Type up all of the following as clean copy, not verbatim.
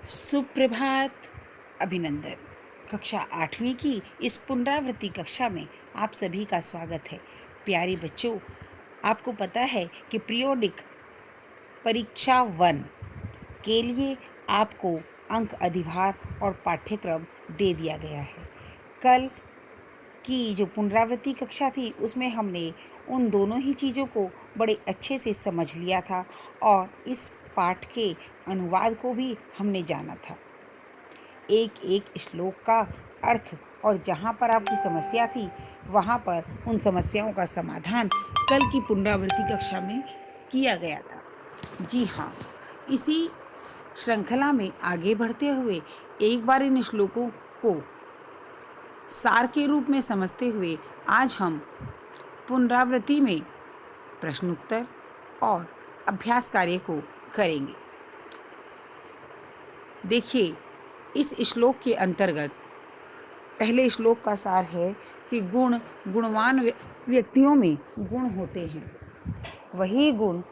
सुप्रभात। अभिनंदन। कक्षा 8वीं की इस पुनरावृत्ति कक्षा में आप सभी का स्वागत है। प्यारे बच्चों, आपको पता है कि पीरियोडिक परीक्षा 1 के लिए आपको अंक अधिभार और पाठ्यक्रम दे दिया गया है। कल की जो पुनरावृत्ति कक्षा थी उसमें हमने उन दोनों ही चीज़ों को बड़े अच्छे से समझ लिया था और इस पाठ के अनुवाद को भी हमने जाना था। एक एक श्लोक का अर्थ और जहाँ पर आपकी समस्या थी वहाँ पर उन समस्याओं का समाधान कल की पुनरावृत्ति कक्षा में किया गया था। जी हाँ, इसी श्रृंखला में आगे बढ़ते हुए एक बार इन श्लोकों को सार के रूप में समझते हुए आज हम पुनरावृत्ति में प्रश्नोत्तर और अभ्यास कार्य को करेंगे। देखिए, इस श्लोक के अंतर्गत पहले श्लोक का सार है कि गुणवान व्यक्तियों में गुण होते हैं, वही गुण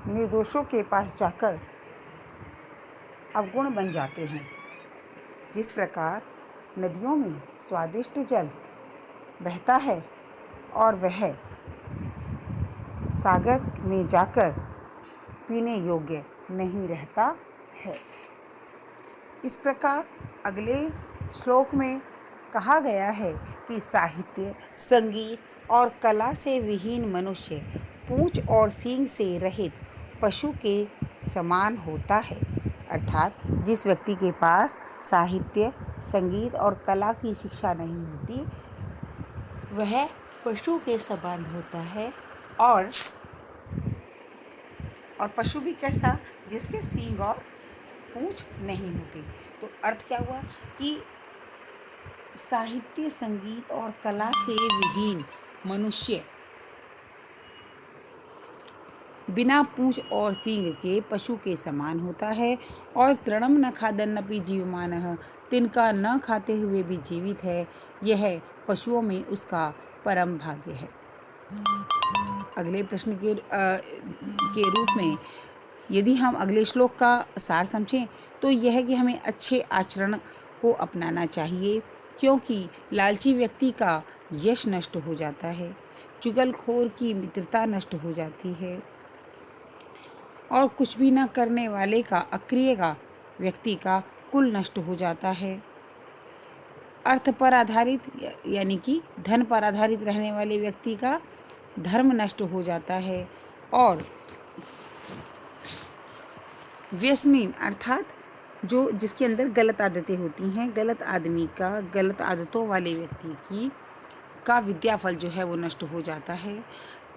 निर्दोषों के पास जाकर अवगुण बन जाते हैं। जिस प्रकार नदियों में स्वादिष्ट जल बहता है और वह सागर में जाकर पीने योग्य नहीं रहता है, इस प्रकार अगले श्लोक में कहा गया है कि साहित्य, संगीत और कला से विहीन मनुष्य पूंछ और सींग से रहित पशु के समान होता है। अर्थात जिस व्यक्ति के पास साहित्य, संगीत और कला की शिक्षा नहीं होती वह पशु के समान होता है। और पशु भी कैसा? जिसके सींग और पूंछ नहीं होती। तो अर्थ क्या हुआ कि साहित्य, संगीत और कला से विहीन मनुष्य बिना पूंछ और सींग के पशु के समान होता है। और तृणम न खादन्नपि जीवमानः, तिनका न खाते हुए भी जीवित है, यह पशुओं में उसका परम भाग्य है। अगले प्रश्न के रूप में यदि हम अगले श्लोक का सार समझें तो यह है कि हमें अच्छे आचरण को अपनाना चाहिए, क्योंकि लालची व्यक्ति का यश नष्ट हो जाता है, चुगलखोर की मित्रता नष्ट हो जाती है और कुछ भी न करने वाले का, अक्रिय का व्यक्ति का कुल नष्ट हो जाता है। अर्थ पर आधारित यानी कि धन पर आधारित रहने वाले व्यक्ति का धर्म नष्ट हो जाता है और व्यसनीन अर्थात जिसके अंदर गलत आदतें होती हैं, गलत आदमी का, गलत आदतों वाले व्यक्ति का विद्याफल जो है वो नष्ट हो जाता है।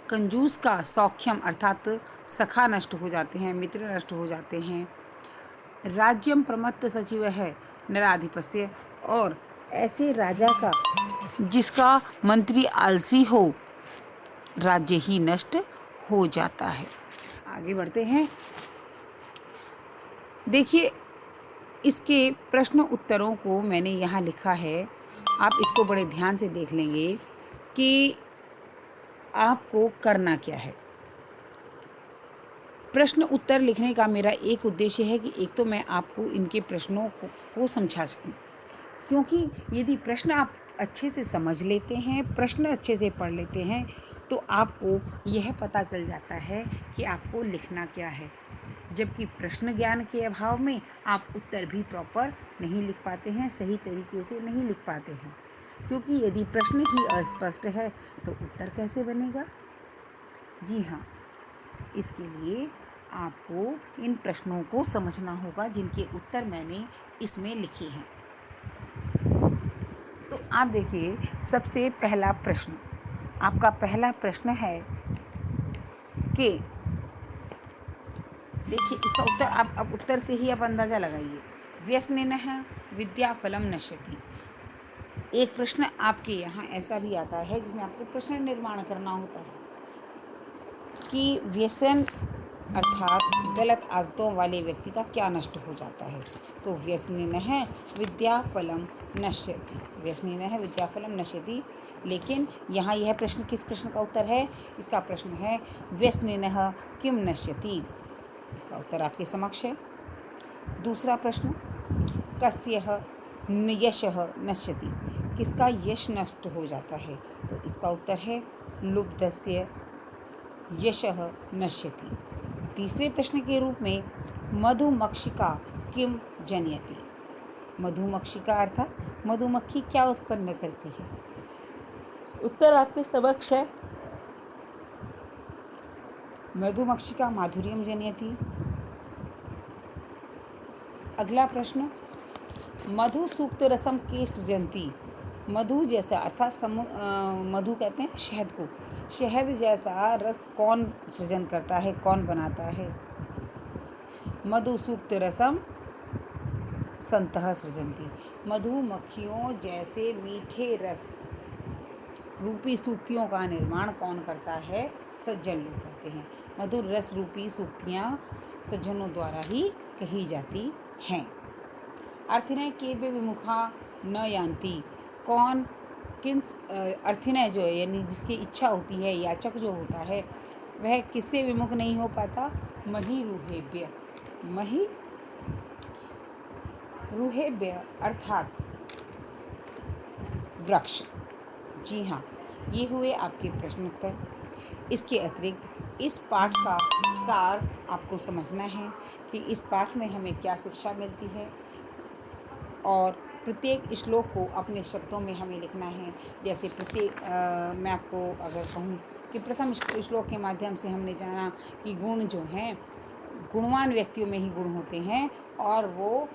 कंजूस का सौख्यम अर्थात सखा नष्ट हो जाते हैं, मित्र नष्ट हो जाते हैं। राज्यम प्रमत्त सचिव है नराधिपस्य, और ऐसे राजा का जिसका मंत्री आलसी हो राज्य ही नष्ट हो जाता है। आगे बढ़ते हैं। देखिए, इसके प्रश्न उत्तरों को मैंने यहाँ लिखा है, आप इसको बड़े ध्यान से देख लेंगे कि आपको करना क्या है। प्रश्न उत्तर लिखने का मेरा एक उद्देश्य है कि एक तो मैं आपको इनके प्रश्नों को समझा सकूं, क्योंकि यदि प्रश्न आप अच्छे से समझ लेते हैं, प्रश्न अच्छे से पढ़ लेते हैं, तो आपको यह पता चल जाता है कि आपको लिखना क्या है। जबकि प्रश्न ज्ञान के अभाव में आप उत्तर भी प्रॉपर नहीं लिख पाते हैं, सही तरीके से नहीं लिख पाते हैं, क्योंकि यदि प्रश्न ही अस्पष्ट है तो उत्तर कैसे बनेगा। जी हाँ, इसके लिए आपको इन प्रश्नों को समझना होगा जिनके उत्तर मैंने इसमें लिखे हैं। तो आप देखिए, सबसे पहला प्रश्न, आपका पहला प्रश्न है कि देखिए इसका उत्तर आप उत्तर से ही आप अंदाज़ा लगाइए। व्यसनिनः विद्याफलम नश्यति। एक प्रश्न आपके यहाँ ऐसा भी आता है जिसमें आपको प्रश्न निर्माण करना होता है कि व्यसन अर्थात गलत आदतों वाले व्यक्ति का क्या नष्ट हो जाता है। तो व्यसनिनः विद्याफलम नश्यति, व्यसनिनः विद्याफलम नश्यति। लेकिन यहाँ यह प्रश्न किस प्रश्न का उत्तर है? इसका प्रश्न है व्यसनिनः किम नश्यति। इसका उत्तर आपके समक्ष है। दूसरा प्रश्न, कस्यः यशः नश्यति, किसका यश नष्ट हो जाता है? तो इसका उत्तर है लुब्धस्य यशः नश्यति। तीसरे प्रश्न के रूप में, मधुमक्षिका किम जनयति, मधुमक्षिका अर्थात मधुमक्खी क्या उत्पन्न करती है? उत्तर आपके समक्ष है। मधुमक्षिका माधुर्यम जनयति। अगला प्रश्न, मधु सूक्त रसम के सृजंती, मधु जैसा अर्थात मधु कहते हैं शहद को, शहद जैसा रस कौन सृजन करता है, कौन बनाता है? मधु सूक्त रसम संतः सृजंती, मधुमक्खियों जैसे मीठे रस रूपी सूक्तियों का निर्माण कौन करता है? सज्जन लोग करते हैं। मधुर रस रूपी सूक्तियाँ सज्जनों द्वारा ही कही जाती हैं। अर्थिनय केव्य विमुखा न यान्ति, कौन किन अर्थिनय जो है यानी जिसकी इच्छा होती है, याचक जो होता है, वह किससे विमुख नहीं हो पाता? मही रुहेभ्य, मही रुहेभ्य अर्थात वृक्ष। जी हाँ, ये हुए आपके प्रश्न उत्तर। इसके अतिरिक्त इस पाठ का सार आपको समझना है कि इस पाठ में हमें क्या शिक्षा मिलती है, और प्रत्येक श्लोक को अपने शब्दों में हमें लिखना है। जैसे मैं आपको अगर कहूँ कि प्रथम श्लोक के माध्यम से हमने जाना कि गुण जो हैं, गुणवान व्यक्तियों में ही गुण होते हैं और वो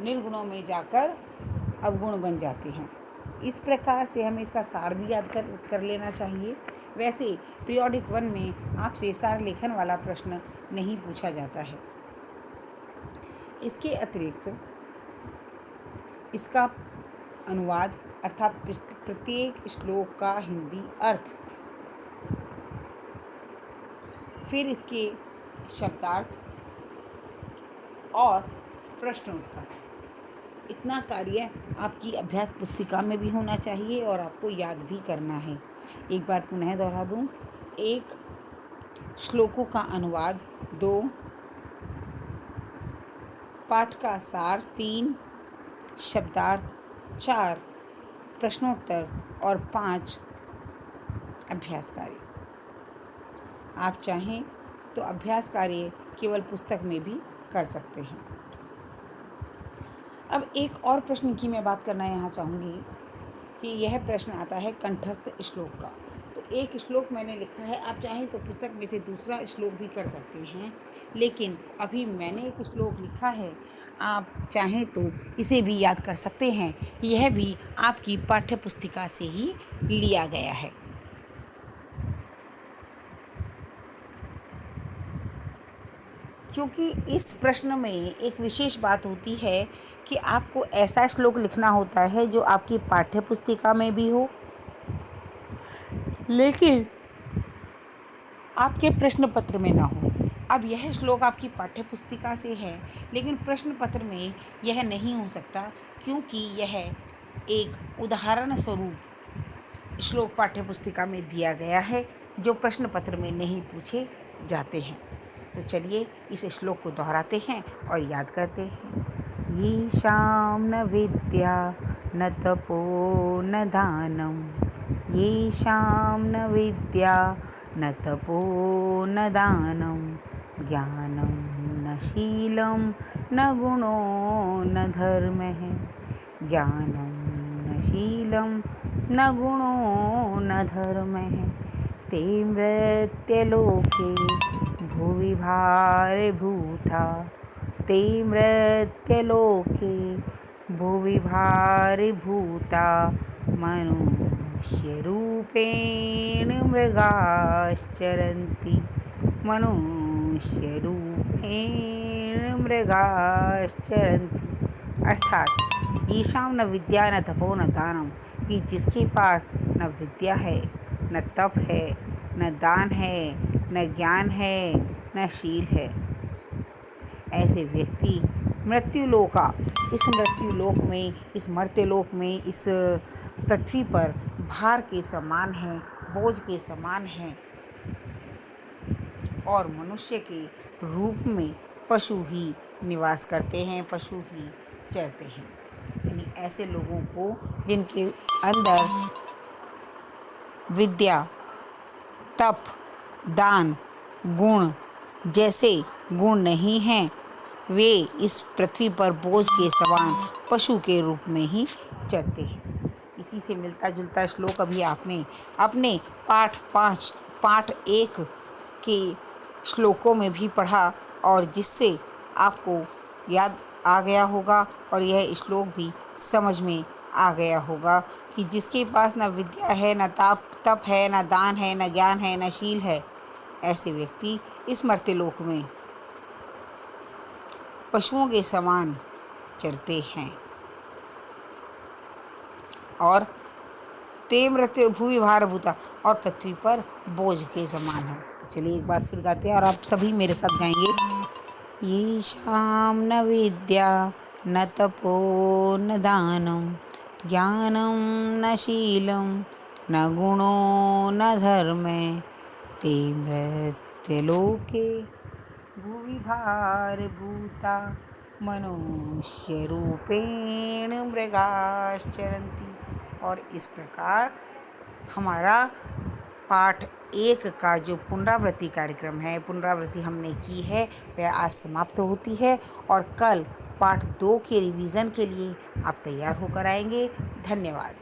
निर्गुणों में जाकर अवगुण बन जाते हैं। इस प्रकार से हमें इसका सार भी याद कर लेना चाहिए। वैसे पीरियोडिक 1 में आपसे सार लेखन वाला प्रश्न नहीं पूछा जाता है। इसके अतिरिक्त इसका अनुवाद अर्थात प्रत्येक श्लोक का हिंदी अर्थ, फिर इसके शब्दार्थ और प्रश्न उत्तर, इतना कार्य आपकी अभ्यास पुस्तिका में भी होना चाहिए और आपको याद भी करना है। एक बार पुनः दोहरा दूं, 1 श्लोकों का अनुवाद, 2 पाठ का सार, 3 शब्दार्थ, 4 प्रश्नोत्तर और 5 अभ्यास कार्य। आप चाहें तो अभ्यास कार्य केवल पुस्तक में भी कर सकते हैं। अब एक और प्रश्न की मैं बात करना यहाँ चाहूँगी कि यह प्रश्न आता है कंठस्थ श्लोक का। तो एक श्लोक मैंने लिखा है, आप चाहें तो पुस्तक में से दूसरा श्लोक भी कर सकते हैं, लेकिन अभी मैंने एक श्लोक लिखा है, आप चाहें तो इसे भी याद कर सकते हैं। यह भी आपकी पाठ्य पुस्तिका से ही लिया गया है। क्योंकि इस प्रश्न में एक विशेष बात होती है कि आपको ऐसा श्लोक लिखना होता है जो आपकी पाठ्य पुस्तिका में भी हो, लेकिन आपके प्रश्न पत्र में ना हो। अब यह श्लोक आपकी पाठ्य पुस्तिका से है, लेकिन प्रश्न पत्र में यह नहीं हो सकता, क्योंकि यह एक उदाहरण स्वरूप श्लोक पाठ्य पुस्तिका में दिया गया है जो प्रश्न पत्र में नहीं पूछे जाते हैं। तो चलिए इस श्लोक को दोहराते हैं और याद करते हैं। येषां न विद्या न तपो न दानं, येषां न विद्या न तपो न दानं, ज्ञानं न शीलं न गुणो न धर्मः, ज्ञानं न शीलं न गुणो न धर्मः, ते मृत्यलोके भुवि भारभूता, ते मृत्यलोके भुवि भारभूता, मनुष्यरूपेण मृगाश्चरन्ति, मनुष्यरूपेण मृगाश्चरन्ति। अर्थात येषां न विद्या न तपो न दानं, कि जिसके पास न विद्या है, न तप है, न दान है, न ज्ञान है, न शील है, ऐसे व्यक्ति मृत्युलोका, इस मृत्युलोक में, इस मर्त्यलोक में, इस पृथ्वी पर भार के समान हैं, बोझ के समान हैं और मनुष्य के रूप में पशु ही निवास करते हैं, पशु ही चरते हैं। यानी ऐसे लोगों को जिनके अंदर विद्या, तप, दान, गुण जैसे गुण नहीं हैं, वे इस पृथ्वी पर बोझ के समान पशु के रूप में ही चरते हैं। इसी से मिलता जुलता श्लोक अभी आपने अपने पाठ 1 के श्लोकों में भी पढ़ा, और जिससे आपको याद आ गया होगा और यह श्लोक भी समझ में आ गया होगा कि जिसके पास न विद्या है, न तप है, न दान है, न ज्ञान है, न शील है, ऐसे व्यक्ति इस मर्त्यलोक में पशुओं के समान चरते हैं और ते मृत्यु भूमि भारभूता, और पृथ्वी पर बोझ के समान है। तो चलिए एक बार फिर गाते हैं और आप सभी मेरे साथ गाएंगे। येषां न विद्या न तपो न दानं ज्ञानं न शीलं न गुणो न धर्मे ते मृत्युलोके भुवि भारभूता मनुष्यरूपेण मृगाश्चरन्ति। और इस प्रकार हमारा पाठ 1 का जो पुनरावृत्ति कार्यक्रम है, पुनरावृत्ति हमने की है, वह आज समाप्त होती है और कल पाठ 2 के रिवीजन के लिए आप तैयार होकर आएंगे। धन्यवाद।